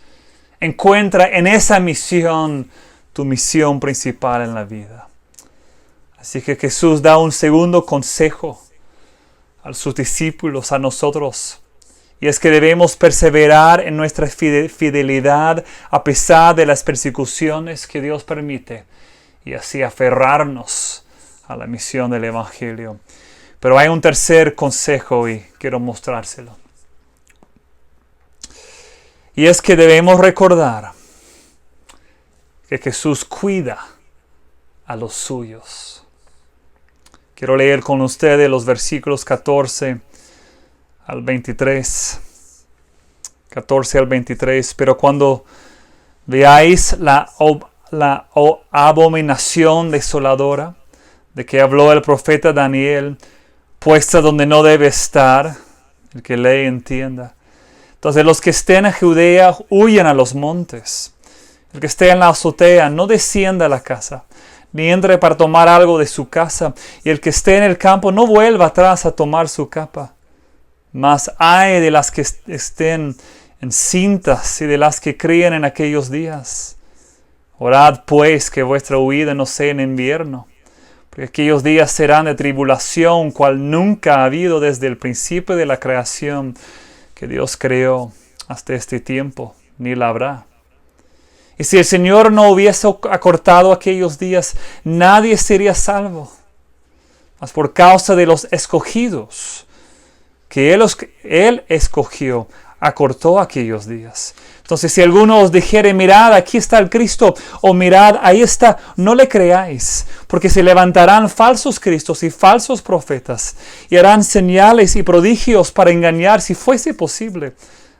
Encuentra en esa misión tu misión principal en la vida. Así que Jesús da un segundo consejo a sus discípulos, a nosotros. Y es que debemos perseverar en nuestra fidelidad a pesar de las persecuciones que Dios permite y así aferrarnos a la misión del Evangelio. Pero hay un tercer consejo y quiero mostrárselo. Y es que debemos recordar que Jesús cuida a los suyos. Quiero leer con ustedes los versículos 14 al 23. 14 al 23. Pero cuando veáis la abominación desoladora de que habló el profeta Daniel, puesta donde no debe estar, el que lee entienda. Entonces los que estén en Judea huyan a los montes. El que esté en la azotea no descienda a la casa, ni entre para tomar algo de su casa. Y el que esté en el campo no vuelva atrás a tomar su capa. Mas ay de las que estén encintas y de las que críen en aquellos días. Orad pues que vuestra huida no sea en invierno, porque aquellos días serán de tribulación, cual nunca ha habido desde el principio de la creación que Dios creó hasta este tiempo, ni la habrá. Y si el Señor no hubiese acortado aquellos días, nadie sería salvo. Mas por causa de los escogidos, que Él escogió, acortó aquellos días. Entonces, si alguno os dijere, mirad, aquí está el Cristo, o mirad, ahí está, no le creáis, porque se levantarán falsos cristos y falsos profetas, y harán señales y prodigios para engañar, si fuese posible,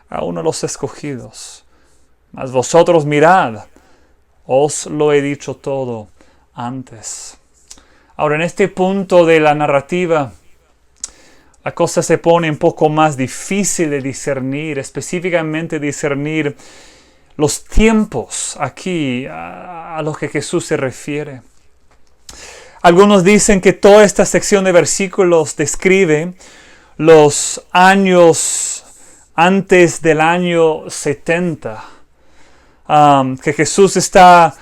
a uno de los escogidos. Mas vosotros mirad, os lo he dicho todo antes. Ahora, en este punto de la narrativa, la cosa se pone un poco más difícil de discernir, específicamente discernir los tiempos aquí a los que Jesús se refiere. Algunos dicen que toda esta sección de versículos describe los años antes del año 70. Que Jesús está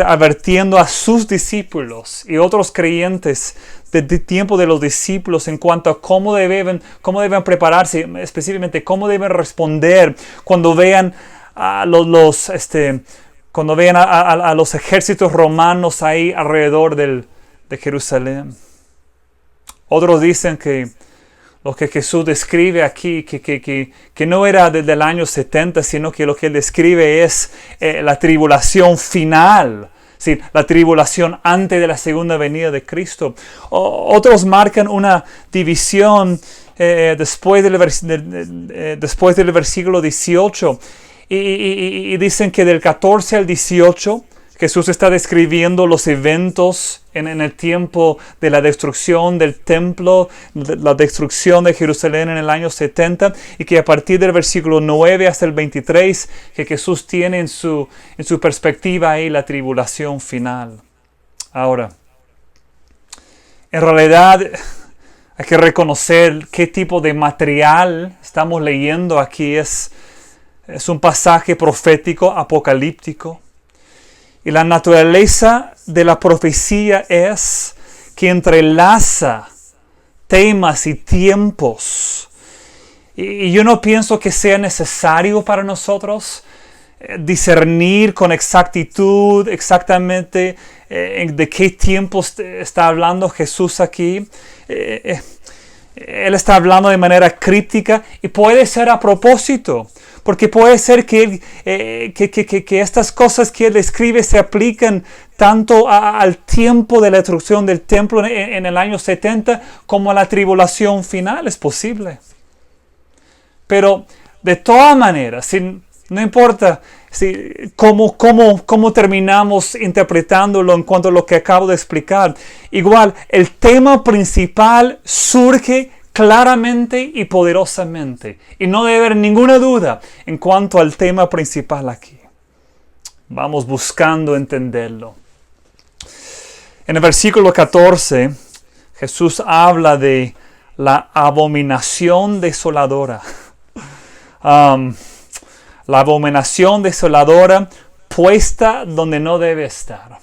advirtiendo a sus discípulos y otros creyentes del tiempo de los discípulos en cuanto a cómo deben prepararse, específicamente cómo deben responder cuando vean a los ejércitos romanos ahí alrededor de Jerusalén. Otros dicen que lo que Jesús describe aquí, que no era desde el año 70, sino que lo que él describe es la tribulación final, ¿sí? La tribulación antes de la segunda venida de Cristo. Otros marcan una división después del versículo 18 y dicen que del 14 al 18 Jesús está describiendo los eventos en el tiempo de la destrucción del templo, la destrucción de Jerusalén en el año 70, y que a partir del versículo 9 hasta el 23, que Jesús tiene en su perspectiva ahí la tribulación final. Ahora, en realidad hay que reconocer qué tipo de material estamos leyendo aquí. Es un pasaje profético, apocalíptico. Y la naturaleza de la profecía es que entrelaza temas y tiempos. Y yo no pienso que sea necesario para nosotros discernir con exactitud exactamente de qué tiempos está hablando Jesús aquí. Él está hablando de manera críptica y puede ser a propósito. Porque puede ser que estas cosas que él escribe se aplican tanto al tiempo de la destrucción del templo en el año 70 como a la tribulación final. Es posible. Pero de todas maneras, no importa cómo terminamos interpretándolo en cuanto a lo que acabo de explicar, igual el tema principal surge claramente y poderosamente. Y no debe haber ninguna duda en cuanto al tema principal aquí. Vamos buscando entenderlo. En el versículo 14, Jesús habla de la abominación desoladora. La abominación desoladora puesta donde no debe estar.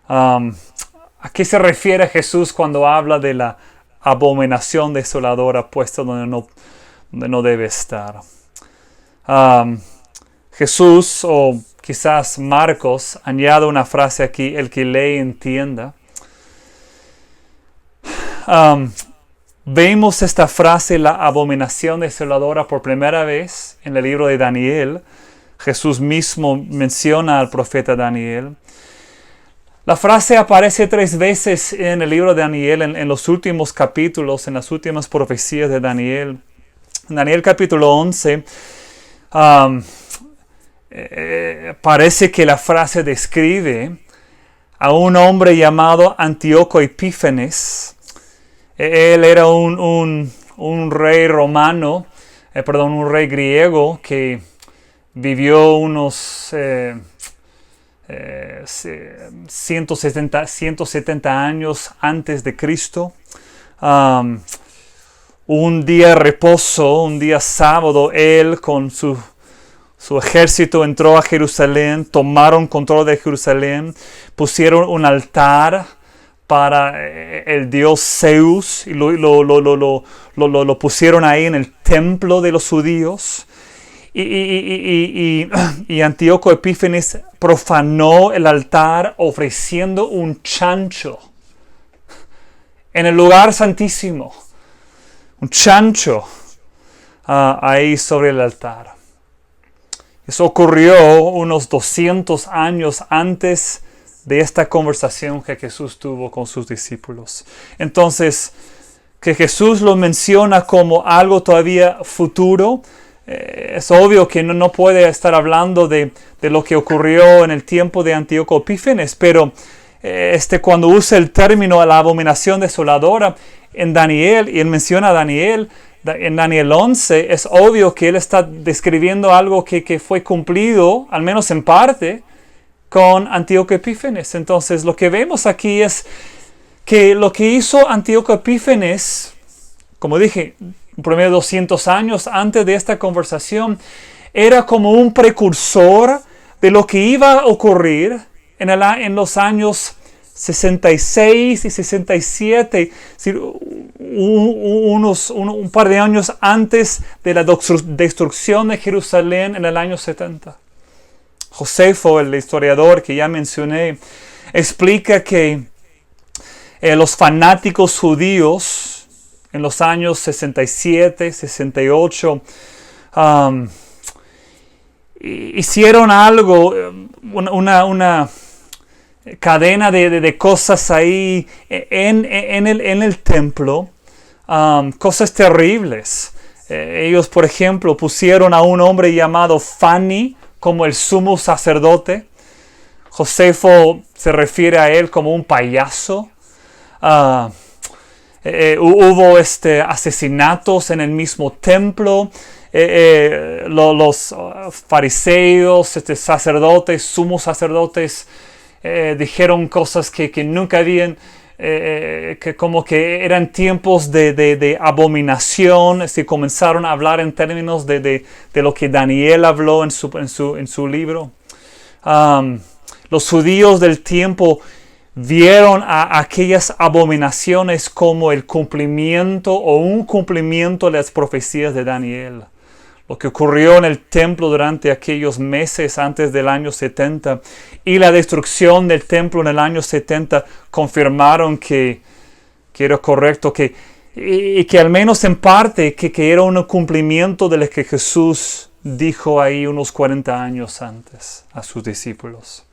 ¿A qué se refiere Jesús cuando habla de la abominación desoladora puesta donde no debe estar. Jesús, o quizás Marcos, añade una frase aquí, el que lee entienda. Vemos esta frase, la abominación desoladora, por primera vez en el libro de Daniel. Jesús mismo menciona al profeta Daniel. La frase aparece 3 veces en el libro de Daniel, en los últimos capítulos, en las últimas profecías de Daniel. En Daniel capítulo 11, parece que la frase describe a un hombre llamado Antíoco Epífanes. Él era un rey romano, un rey griego que vivió unos 170 años antes de Cristo. Un día de reposo, un día sábado, él con su ejército entró a Jerusalén, tomaron control de Jerusalén, pusieron un altar para el dios Zeus y lo pusieron ahí en el templo de los judíos. Y Antíoco Epífanes profanó el altar ofreciendo un chancho en el lugar santísimo. Un chancho ahí sobre el altar. Eso ocurrió unos 200 años antes de esta conversación que Jesús tuvo con sus discípulos. Entonces, que Jesús lo menciona como algo todavía futuro, es obvio que no puede estar hablando de lo que ocurrió en el tiempo de Antíoco Epífanes, pero cuando usa el término la abominación desoladora en Daniel, y él menciona a Daniel, en Daniel 11, es obvio que él está describiendo algo que fue cumplido, al menos en parte, con Antíoco Epífanes. Entonces, lo que vemos aquí es que lo que hizo Antíoco Epífanes, como dije, un promedio de 200 años antes de esta conversación, era como un precursor de lo que iba a ocurrir en los años 66 y 67, es decir, un par de años antes de la destrucción de Jerusalén en el año 70. Josefo, el historiador que ya mencioné, explica que los fanáticos judíos en los años 67, 68 hicieron algo, una cadena de cosas ahí en el templo, cosas terribles. Ellos, por ejemplo, pusieron a un hombre llamado Fani como el sumo sacerdote. Josefo se refiere a él como un payaso. Hubo asesinatos en el mismo templo. Los fariseos, sacerdotes, sumos sacerdotes, dijeron cosas que nunca habían, que como que eran tiempos de abominación. Comenzaron a hablar en términos de lo que Daniel habló en su libro. Los judíos del tiempo vieron a aquellas abominaciones como el cumplimiento o un cumplimiento de las profecías de Daniel. Lo que ocurrió en el templo durante aquellos meses antes del año 70 y la destrucción del templo en el año 70 confirmaron que era correcto, y que al menos en parte que era un cumplimiento de lo que Jesús dijo ahí unos 40 años antes a sus discípulos.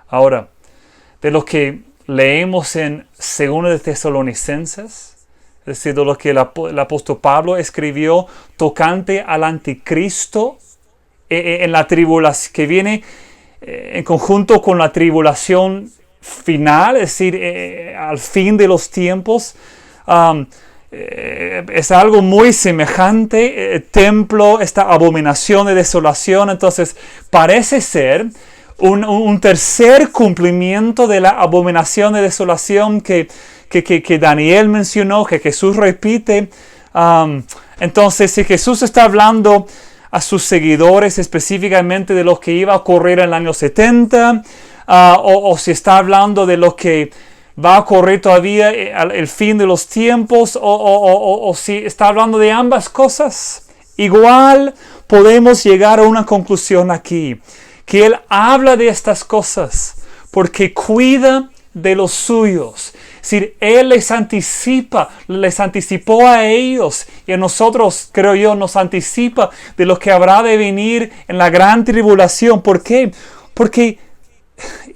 Ahora, de lo que leemos en 2 de Tesalonicenses, es decir, de lo que el apóstol Pablo escribió tocante al anticristo en la tribulación, que viene en conjunto con la tribulación final, es decir, al fin de los tiempos. Es algo muy semejante, el templo, esta abominación de desolación. Entonces, parece ser un tercer cumplimiento de la abominación de desolación que Daniel mencionó, que Jesús repite. Entonces, si Jesús está hablando a sus seguidores específicamente de lo que iba a ocurrir en el año 70, o si está hablando de lo que va a ocurrir todavía el fin de los tiempos, o si está hablando de ambas cosas. Igual podemos llegar a una conclusión aquí, que Él habla de estas cosas porque cuida de los suyos. Es decir, Él les anticipó a ellos y a nosotros, creo yo, nos anticipa de lo que habrá de venir en la gran tribulación. ¿Por qué? Porque,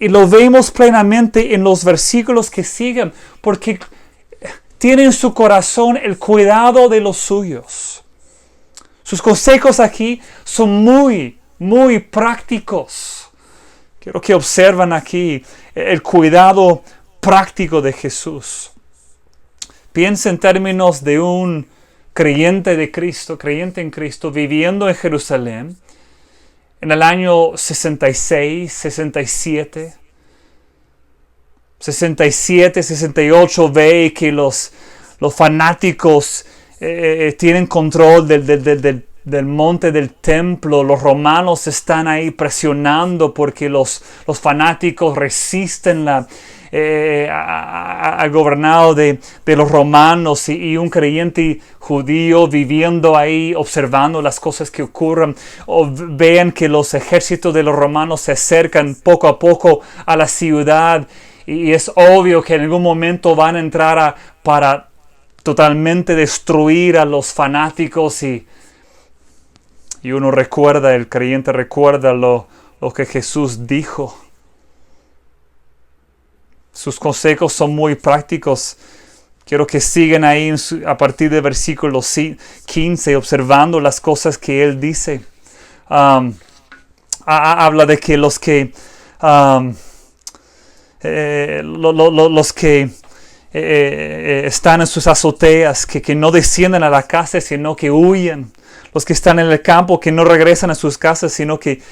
y lo vemos plenamente en los versículos que siguen, porque tiene en su corazón el cuidado de los suyos. Sus consejos aquí son muy, muy prácticos. Quiero que observen aquí el cuidado práctico de Jesús. Piensa en términos de un creyente de Cristo, creyente en Cristo, viviendo en Jerusalén en el año 66, 67, 68, ve que los fanáticos tienen control del monte del templo. Los romanos están ahí presionando porque los fanáticos resisten al gobernado de los romanos, y un creyente judío viviendo ahí, observando las cosas que ocurren, o ven que los ejércitos de los romanos se acercan poco a poco a la ciudad, y es obvio que en algún momento van a entrar para totalmente destruir a los fanáticos, y uno recuerda, el creyente recuerda lo que Jesús dijo. Sus consejos son muy prácticos. Quiero que sigan ahí a partir del versículo 15, observando las cosas que Él dice. Habla de que los que están en sus azoteas, que no descienden a la casa, sino que huyen. Los que están en el campo, que no regresan a sus casas, sino que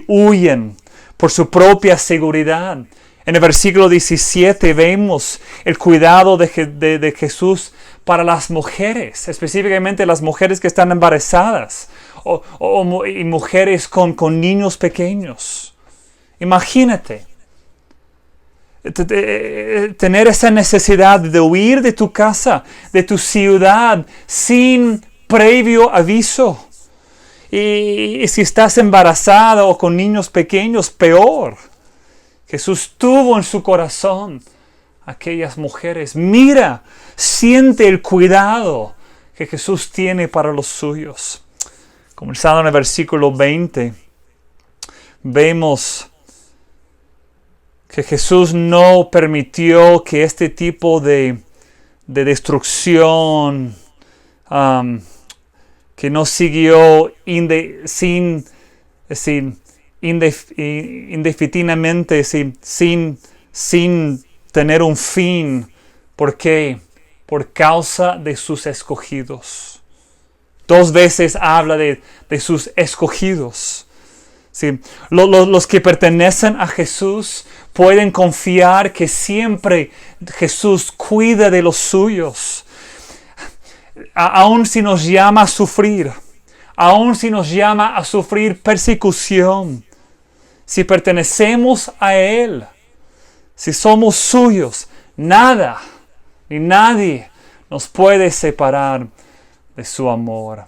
huyen por su propia seguridad. En el versículo 17 vemos el cuidado de Jesús para las mujeres, específicamente las mujeres que están embarazadas y mujeres con niños pequeños. Imagínate tener esa necesidad de huir de tu casa, de tu ciudad, sin previo aviso. Y si estás embarazada o con niños pequeños, peor. Jesús tuvo en su corazón a aquellas mujeres. Mira, siente el cuidado que Jesús tiene para los suyos. Comenzando en el versículo 20, vemos que Jesús no permitió que este tipo de destrucción que no siguió indefinidamente, sin tener un fin. ¿Por qué? Por causa de sus escogidos. 2 veces habla de sus escogidos. ¿Sí? Los que pertenecen a Jesús pueden confiar que siempre Jesús cuida de los suyos. Aun si nos llama a sufrir, aun si nos llama a sufrir persecución, si pertenecemos a Él, si somos suyos, nada ni nadie nos puede separar de su amor.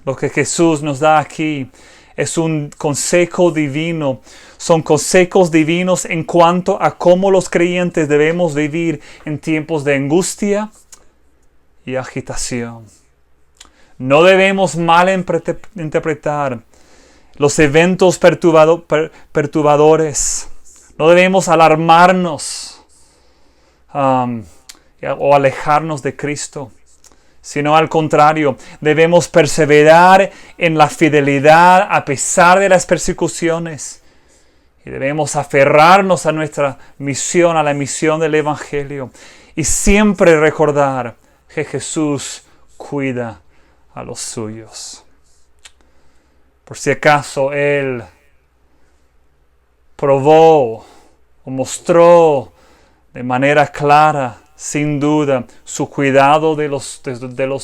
Lo que Jesús nos da aquí es un consejo divino. Son consejos divinos en cuanto a cómo los creyentes debemos vivir en tiempos de angustia y agitación. No debemos malinterpretar los eventos perturbadores. No debemos alarmarnos o alejarnos de Cristo, sino al contrario, debemos perseverar en la fidelidad a pesar de las persecuciones. Y debemos aferrarnos a nuestra misión, a la misión del Evangelio. Y siempre recordar que Jesús cuida a los suyos. Por si acaso Él probó o mostró de manera clara, sin duda, su cuidado de los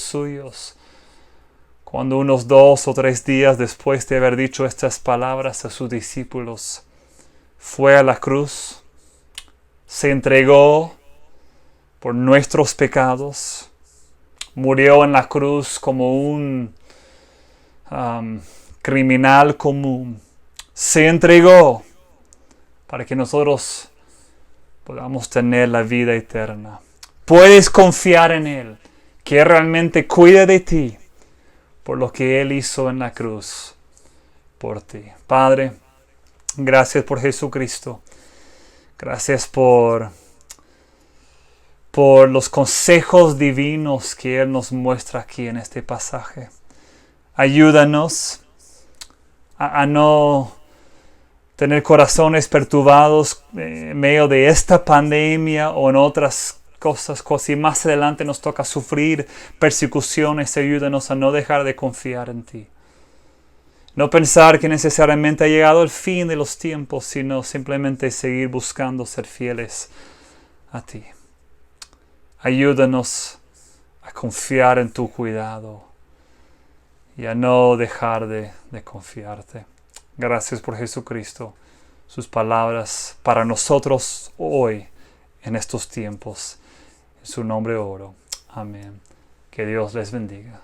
suyos, cuando unos 2 o 3 días después de haber dicho estas palabras a sus discípulos, fue a la cruz se entregó por nuestros pecados, murió en la cruz como un criminal común, se entregó para que nosotros podamos tener la vida eterna. Puedes confiar en Él, que Él realmente cuida de ti por lo que Él hizo en la cruz por ti. Padre, gracias por Jesucristo. Gracias por los consejos divinos que Él nos muestra aquí en este pasaje. Ayúdanos a no tener corazones perturbados en medio de esta pandemia o en otras cosas. Si más adelante nos toca sufrir persecuciones, ayúdanos a no dejar de confiar en ti. No pensar que necesariamente ha llegado el fin de los tiempos, sino simplemente seguir buscando ser fieles a ti. Ayúdanos a confiar en tu cuidado y a no dejar de confiarte. Gracias por Jesucristo, sus palabras para nosotros hoy, en estos tiempos. En su nombre oro. Amén. Que Dios les bendiga.